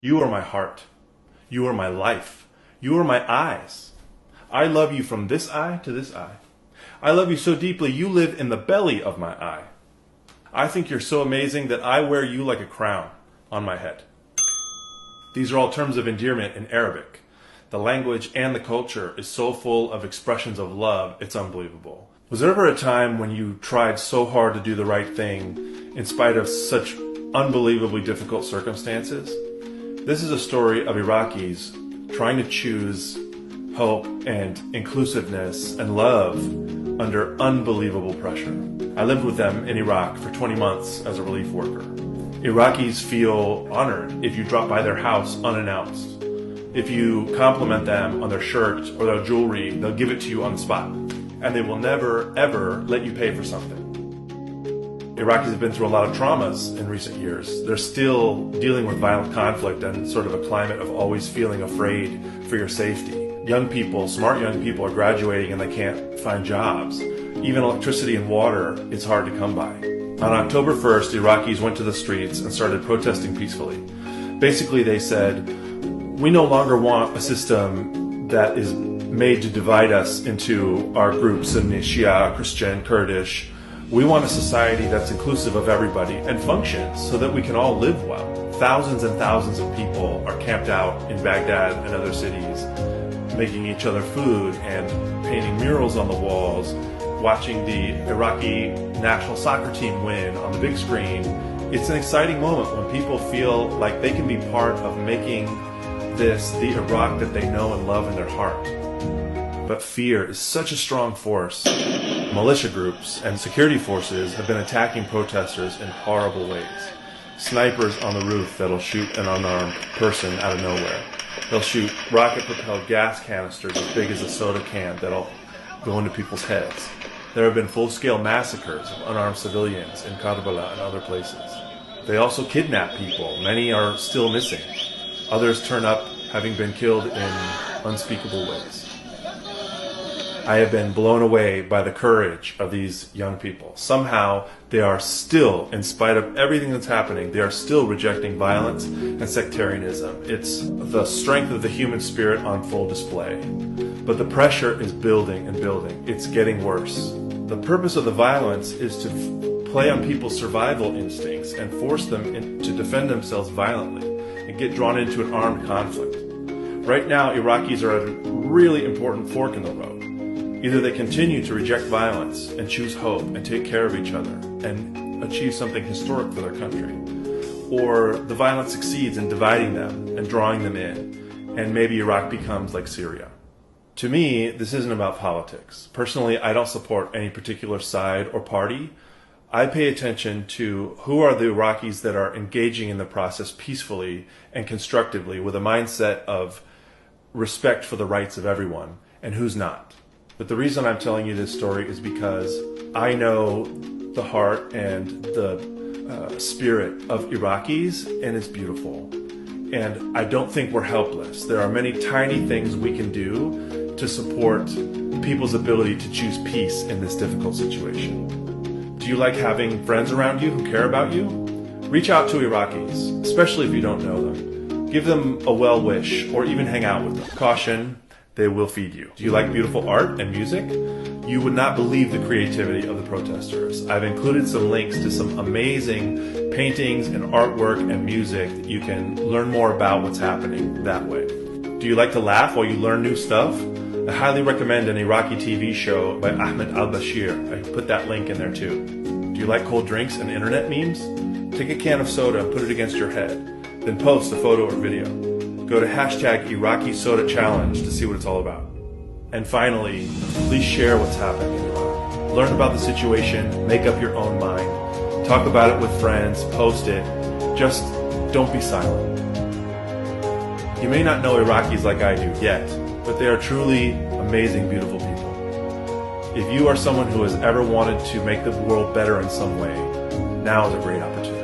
You are my heart. You are my life. You are my eyes. I love you from this eye to this eye. I love you so deeply you live in the belly of my eye. I think you're so amazing that I wear you like a crown on my head. These are all terms of endearment in Arabic. The language and the culture is so full of expressions of love, it's unbelievable. Was there ever a time when you tried so hard to do the right thing in spite of such unbelievably difficult circumstances? This is a story of Iraqis trying to choose hope and inclusiveness and love under unbelievable pressure. I lived with them in Iraq for 20 months as a relief worker. Iraqis feel honored if you drop by their house unannounced. If you compliment them on their shirt or their jewelry, they'll give it to you on the spot. And they will never, ever let you pay for something. Iraqis have been through a lot of traumas in recent years. They're still dealing with violent conflict and sort of a climate of always feeling afraid for your safety. Young people, smart young people, are graduating and they can't find jobs. Even electricity and water is hard to come by. On October 1st, Iraqis went to the streets and started protesting peacefully. Basically, they said, we no longer want a system that is made to divide us into our groups, Sunni, Shia, Christian, Kurdish. We want a society that's inclusive of everybody and functions so that we can all live well. Thousands and thousands of people are camped out in Baghdad and other cities, making each other food and painting murals on the walls, watching the Iraqi national soccer team win on the big screen. It's an exciting moment when people feel like they can be part of making this the Iraq that they know and love in their heart. But fear is such a strong force. Militia groups and security forces have been attacking protesters in horrible ways. Snipers on the roof that'll shoot an unarmed person out of nowhere. They'll shoot rocket-propelled gas canisters as big as a soda can that'll go into people's heads. There have been full-scale massacres of unarmed civilians in Karbala and other places. They also kidnap people. Many are still missing. Others turn up having been killed in unspeakable ways. I have been blown away by the courage of these young people. Somehow, they are still, in spite of everything that's happening, they are still rejecting violence and sectarianism. It's the strength of the human spirit on full display. But the pressure is building and building. It's getting worse. The purpose of the violence is to play on people's survival instincts and force them to defend themselves violently and get drawn into an armed conflict. Right now, Iraqis are at a really important fork in the road. Either they continue to reject violence and choose hope and take care of each other and achieve something historic for their country, or the violence succeeds in dividing them and drawing them in, and maybe Iraq becomes like Syria. To me, this isn't about politics. Personally, I don't support any particular side or party. I pay attention to who are the Iraqis that are engaging in the process peacefully and constructively with a mindset of respect for the rights of everyone, and who's not. But the reason I'm telling you this story is because I know the heart and the spirit of Iraqis, and it's beautiful. And I don't think we're helpless. There are many tiny things we can do to support people's ability to choose peace in this difficult situation. Do you like having friends around you who care about you? Reach out to Iraqis, especially if you don't know them. Give them a well wish or even hang out with them. Caution, they will feed you. Do you like beautiful art and music? You would not believe the creativity of the protesters. I've included some links to some amazing paintings and artwork and music that you can learn more about what's happening that way. Do you like to laugh while you learn new stuff? I highly recommend an Iraqi TV show by Ahmed Al-Bashir. I put that link in there too. Do you like cold drinks and internet memes? Take a can of soda and put it against your head. Then post a photo or video. Go to hashtag Iraqi Soda Challenge to see what it's all about. And finally, please share what's happening in Iraq. Learn about the situation, make up your own mind. Talk about it with friends, post it. Just don't be silent. You may not know Iraqis like I do yet, but they are truly amazing, beautiful people. If you are someone who has ever wanted to make the world better in some way, now is a great opportunity.